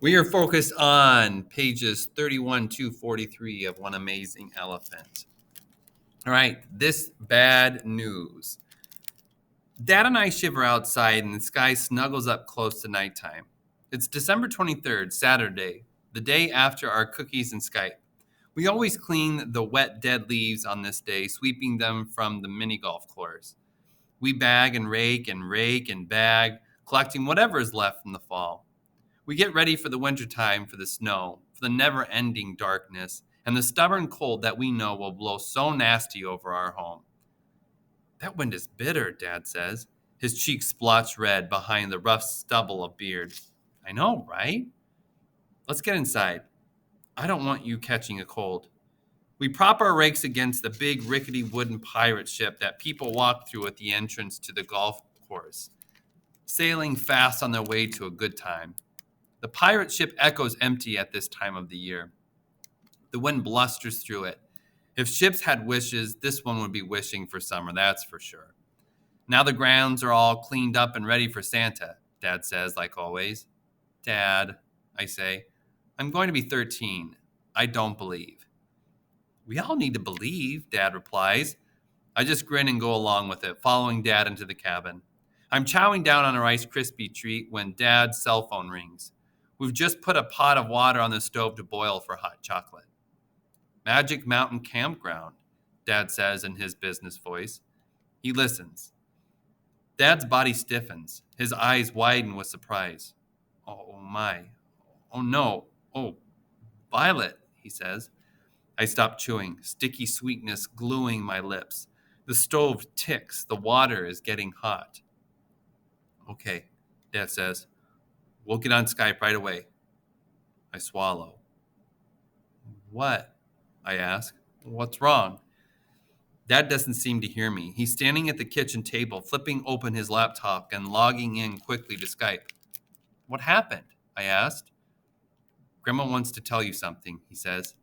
We are focused on pages 31 to 43 of One Amazing Elephant. All right, this bad news. Dad and I shiver outside, and the sky snuggles up close to nighttime. It's December 23rd, Saturday, the day after our cookies and Skype. We always clean the wet, dead leaves on this day, sweeping them from the mini golf course. We bag and rake and bag, collecting whatever is left from the fall. We get ready for the wintertime, for the snow, for the never ending darkness, and the stubborn cold that we know will blow so nasty over our home. That wind is bitter, Dad says, his cheeks splotched red behind the rough stubble of beard. I know, right? Let's get inside. I don't want you catching a cold. We prop our rakes against the big rickety wooden pirate ship that people walk through at the entrance to the golf course, sailing fast on their way to a good time. The pirate ship echoes empty at this time of the year. The wind blusters through it. If ships had wishes, this one would be wishing for summer, that's for sure. Now the grounds are all cleaned up and ready for Santa, Dad says, like always. Dad, I say, I'm going to be 13. I don't believe. We all need to believe, Dad replies. I just grin and go along with it, following Dad into the cabin. I'm chowing down on a Rice Krispie treat when Dad's cell phone rings. We've just put a pot of water on the stove to boil for hot chocolate. Magic Mountain Campground, Dad says in his business voice. He listens. Dad's body stiffens. His eyes widen with surprise. Oh my. Oh no. Oh, Violet, he says. I stop chewing, sticky sweetness gluing my lips. The stove ticks. The water is getting hot. Okay, Dad says. We'll get on Skype right away. I swallow. What? I ask. What's wrong? Dad doesn't seem to hear me. He's standing at the kitchen table, flipping open his laptop and logging in quickly to Skype. What happened? I asked. Grandma wants to tell you something, he says.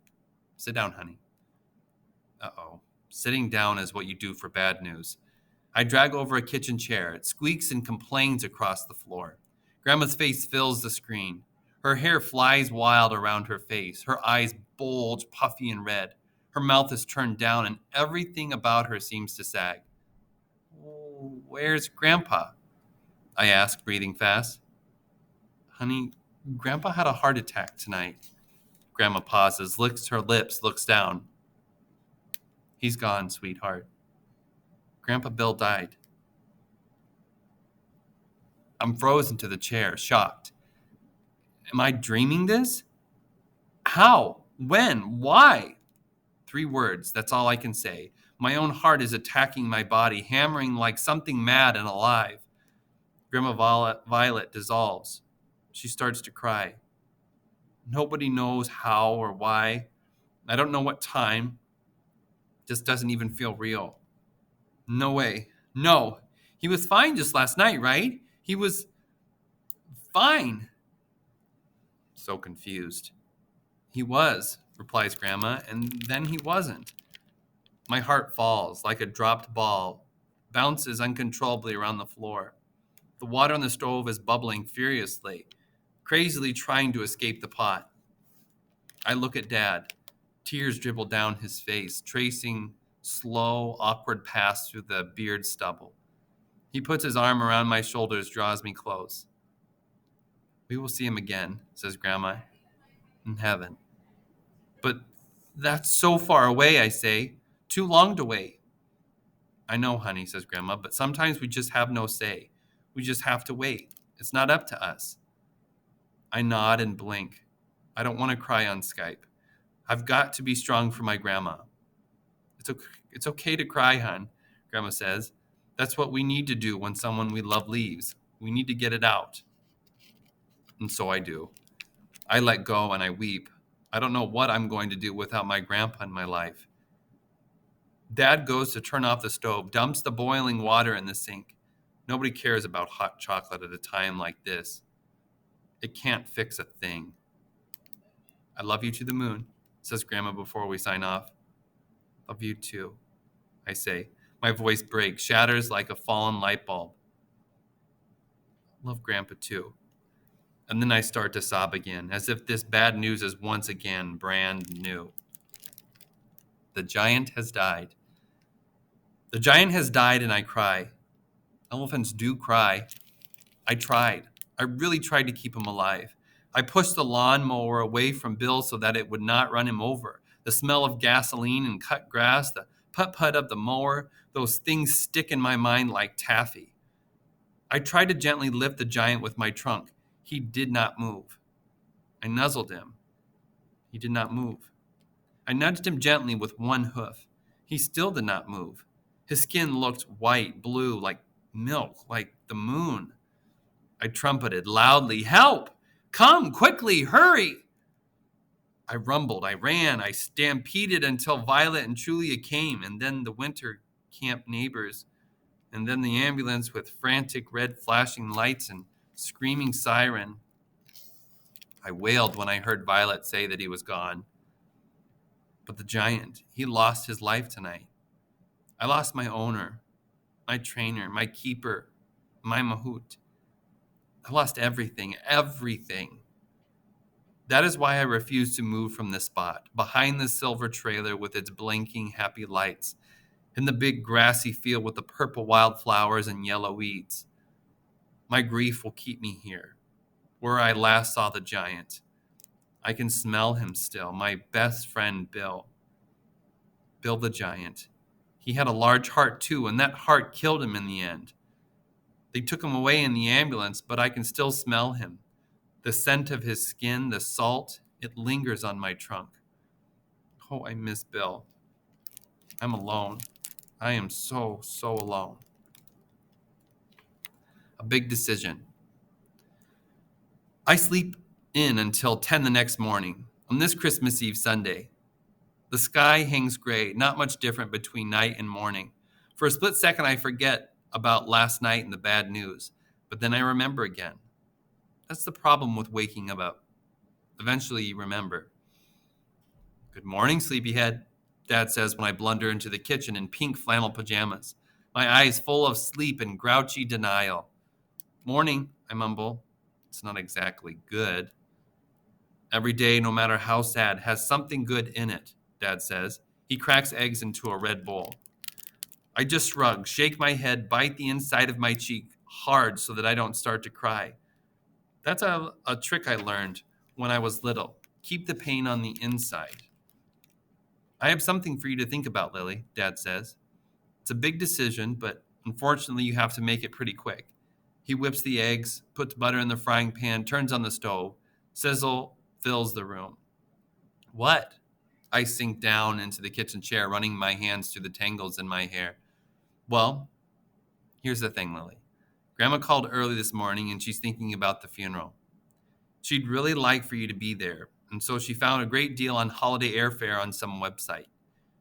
Sit down, honey. Uh-oh. Sitting down is what you do for bad news. I drag over a kitchen chair. It squeaks and complains across the floor. Grandma's face fills the screen. Her hair flies wild around her face. Her eyes bulge, puffy and red. Her mouth is turned down, and everything about her seems to sag. Where's Grandpa? I ask, breathing fast. Honey, Grandpa had a heart attack tonight. Grandma pauses, licks her lips, looks down. He's gone, sweetheart. Grandpa Bill died. I'm frozen to the chair, shocked. Am I dreaming this? How? When? Why? 3 words, that's all I can say. My own heart is attacking my body, hammering like something mad and alive. Grandma Violet dissolves. She starts to cry. Nobody knows how or why. I don't know what time. Just doesn't even feel real. No way. No. He was fine just last night, right? He was fine. So confused. He was, replies Grandma, and then he wasn't. My heart falls like a dropped ball, bounces uncontrollably around the floor. The water on the stove is bubbling furiously, crazily trying to escape the pot. I look at Dad. Tears dribble down his face, tracing slow, awkward paths through the beard stubble. He puts his arm around my shoulders, draws me close. We will see him again, says Grandma, in heaven. But that's so far away, I say. Too long to wait. I know, honey, says Grandma, but sometimes we just have no say. We just have to wait. It's not up to us. I nod and blink. I don't want to cry on Skype. I've got to be strong for my grandma. It's okay to cry, hon, Grandma says. That's what we need to do when someone we love leaves. We need to get it out. And so I do. I let go and I weep. I don't know what I'm going to do without my grandpa in my life. Dad goes to turn off the stove, dumps the boiling water in the sink. Nobody cares about hot chocolate at a time like this. It can't fix a thing. I love you to the moon, says Grandma before we sign off. Love you too, I say. My voice breaks, shatters like a fallen light bulb. Love Grandpa too. And then I start to sob again, as if this bad news is once again brand new. The giant has died. The giant has died, and I cry. Elephants do cry. I tried. I really tried to keep him alive. I pushed the lawnmower away from Bill so that it would not run him over. The smell of gasoline and cut grass, the putt-putt of the mower, those things stick in my mind like taffy. I tried to gently lift the giant with my trunk. He did not move. I nuzzled him. He did not move. I nudged him gently with one hoof. He still did not move. His skin looked white, blue, like milk, like the moon. I trumpeted loudly, "Help! Come, quickly, hurry!" I rumbled, I ran, I stampeded until Violet and Julia came, and then the winter camp neighbors, and then the ambulance with frantic red flashing lights and screaming siren. I wailed when I heard Violet say that he was gone. But the giant, he lost his life tonight. I lost my owner, my trainer, my keeper, my mahout. I lost everything, everything. That is why I refuse to move from this spot, behind the silver trailer with its blinking happy lights, in the big grassy field with the purple wildflowers and yellow weeds. My grief will keep me here, where I last saw the giant. I can smell him still, my best friend Bill. Bill the giant. He had a large heart too, and that heart killed him in the end. They took him away in the ambulance, but I can still smell him. The scent of his skin, the salt, it lingers on my trunk. Oh, I miss Bill. I'm alone. I am so, so alone. A big decision. I sleep in until 10 the next morning, on this Christmas Eve Sunday. The sky hangs gray, not much different between night and morning. For a split second, I forget about last night and the bad news, but then I remember again. That's the problem with waking up. Eventually, you remember. "Good morning, sleepyhead," Dad says when I blunder into the kitchen in pink flannel pajamas, my eyes full of sleep and grouchy denial. "Morning," I mumble. It's not exactly good. "Every day, no matter how sad, has something good in it," Dad says. He cracks eggs into a red bowl. I just shrug, shake my head, bite the inside of my cheek hard so that I don't start to cry. That's a trick I learned when I was little. Keep the pain on the inside. "I have something for you to think about, Lily," Dad says. "It's a big decision, but unfortunately you have to make it pretty quick." He whips the eggs, puts butter in the frying pan, turns on the stove. Sizzle fills the room. "What?" I sink down into the kitchen chair, running my hands through the tangles in my hair. "Well, here's the thing, Lily. Grandma called early this morning and she's thinking about the funeral. She'd really like for you to be there, and so she found a great deal on holiday airfare on some website.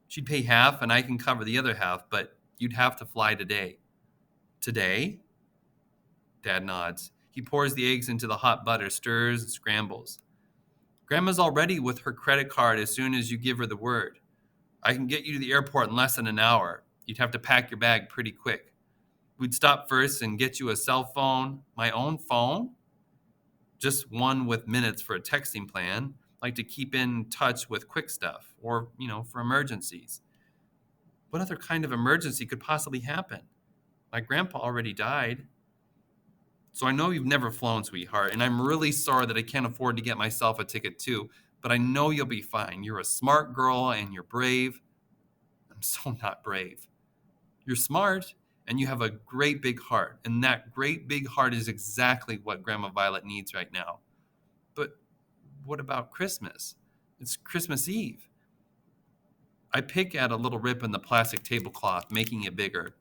She'd pay half and I can cover the other half, but you'd have to fly today." "Today?" Dad nods. He pours the eggs into the hot butter, stirs and scrambles. "Grandma's all ready with her credit card as soon as you give her the word. I can get you to the airport in less than an hour. You'd have to pack your bag pretty quick. We'd stop first and get you a cell phone." "My own phone?" "Just one with minutes for a texting plan. Like to keep in touch with quick stuff or, for emergencies." "What other kind of emergency could possibly happen? My grandpa already died." "So I know you've never flown, sweetheart, and I'm really sorry that I can't afford to get myself a ticket too, but I know you'll be fine. You're a smart girl and you're brave." "I'm so not brave." "You're smart and you have a great big heart, and that great big heart is exactly what Grandma Violet needs right now." "But what about Christmas? It's Christmas Eve." I pick at a little rip in the plastic tablecloth, making it bigger.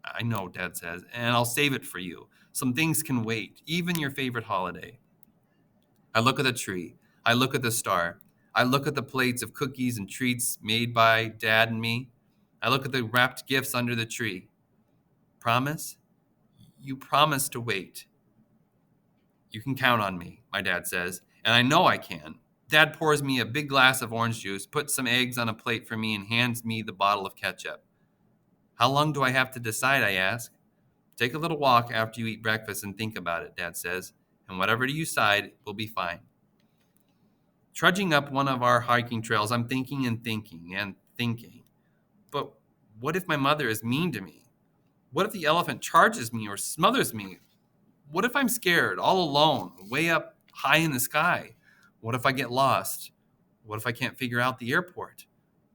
"I know," Dad says, "and I'll save it for you. Some things can wait, even your favorite holiday." I look at the tree. I look at the star. I look at the plates of cookies and treats made by Dad and me. I look at the wrapped gifts under the tree. "Promise? You promise to wait." "You can count on me," my dad says, and I know I can. Dad pours me a big glass of orange juice, puts some eggs on a plate for me, and hands me the bottle of ketchup. "How long do I have to decide?" I ask. "Take a little walk after you eat breakfast and think about it," Dad says. and whatever you decide will be fine. Trudging up one of our hiking trails, I'm thinking and thinking and thinking. But what if my mother is mean to me? What if the elephant charges me or smothers me? What if I'm scared, all alone, way up high in the sky? What if I get lost? What if I can't figure out the airport?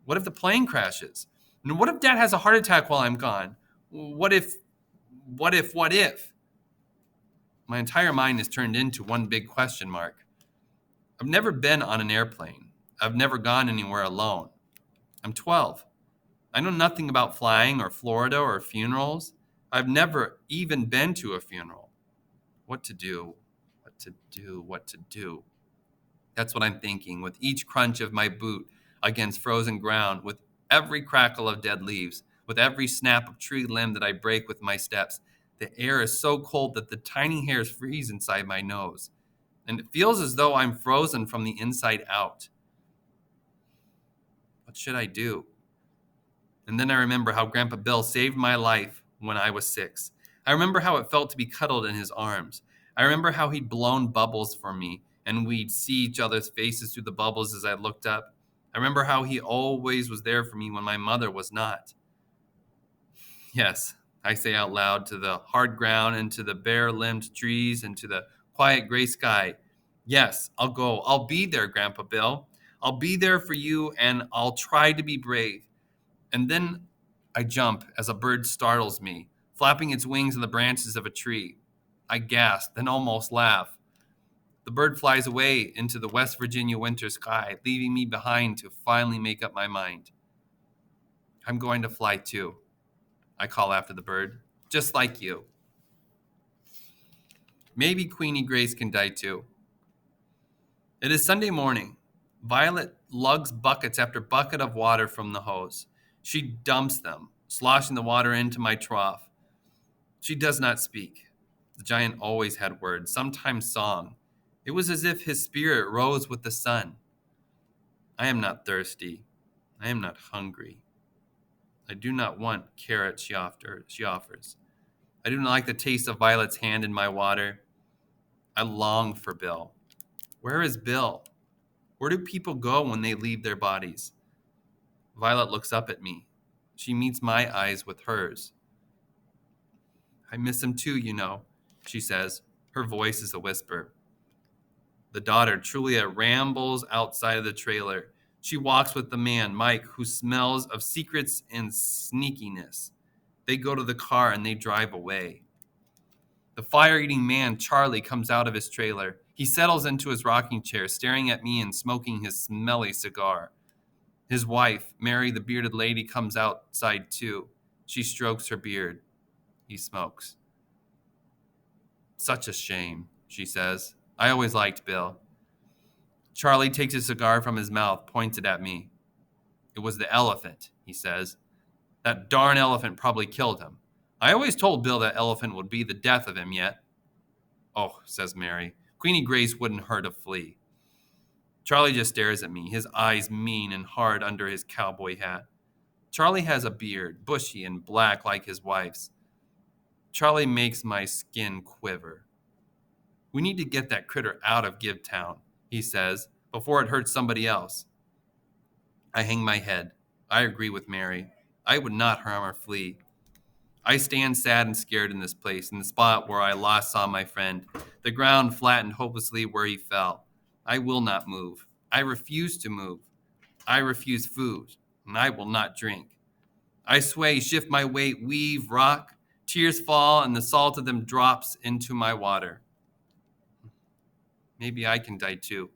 What if the plane crashes? And what if Dad has a heart attack while I'm gone? What if? My entire mind is turned into one big question mark. I've never been on an airplane. I've never gone anywhere alone. I'm 12. I know nothing about flying or Florida or funerals. I've never even been to a funeral. What to do? What to do? What to do? That's what I'm thinking with each crunch of my boot against frozen ground, with every crackle of dead leaves, with every snap of tree limb that I break with my steps. The air is so cold that the tiny hairs freeze inside my nose, and it feels as though I'm frozen from the inside out. What should I do? And then I remember how Grandpa Bill saved my life when I was 6. I remember how it felt to be cuddled in his arms. I remember how he'd blown bubbles for me, and we'd see each other's faces through the bubbles as I looked up. I remember how he always was there for me when my mother was not. Yes, I say out loud, to the hard ground and to the bare-limbed trees and to the quiet gray sky. Yes, I'll go. I'll be there, Grandpa Bill. I'll be there for you, and I'll try to be brave. And then I jump as a bird startles me, flapping its wings in the branches of a tree. I gasp, then almost laugh. The bird flies away into the West Virginia winter sky, leaving me behind to finally make up my mind. I'm going to fly too, I call after the bird, just like you. Maybe Queenie Grace can die too. It is Sunday morning. Violet lugs buckets after bucket of water from the hose. She dumps them, sloshing the water into my trough. She does not speak. The giant always had words, sometimes song. It was as if his spirit rose with the sun. I am not thirsty. I am not hungry. I do not want carrots, she offers. I do not like the taste of Violet's hand in my water. I long for Bill. Where is Bill? Where do people go when they leave their bodies? Violet looks up at me. She meets my eyes with hers. I miss him too, you know, she says. Her voice is a whisper. The daughter, Trulia, rambles outside of the trailer. She walks with the man, Mike, who smells of secrets and sneakiness. They go to the car and they drive away. The fire-eating man, Charlie, comes out of his trailer. He settles into his rocking chair, staring at me and smoking his smelly cigar. His wife, Mary, the bearded lady, comes outside too. She strokes her beard. He smokes. Such a shame, she says. I always liked Bill. Charlie takes a cigar from his mouth, points it at me. It was the elephant, he says. That darn elephant probably killed him. I always told Bill that elephant would be the death of him yet. Oh, says Mary. Queenie Grace wouldn't hurt a flea. Charlie just stares at me, his eyes mean and hard under his cowboy hat. Charlie has a beard, bushy and black like his wife's. Charlie makes my skin quiver. We need to get that critter out of Givetown, he says, before it hurts somebody else. I hang my head. I agree with Mary. I would not harm a flea. I stand sad and scared in this place, in the spot where I last saw my friend. The ground flattened hopelessly where he fell. I will not move. I refuse to move. I refuse food, and I will not drink. I sway, shift my weight, weave, rock. Tears fall, and the salt of them drops into my water. Maybe I can die too.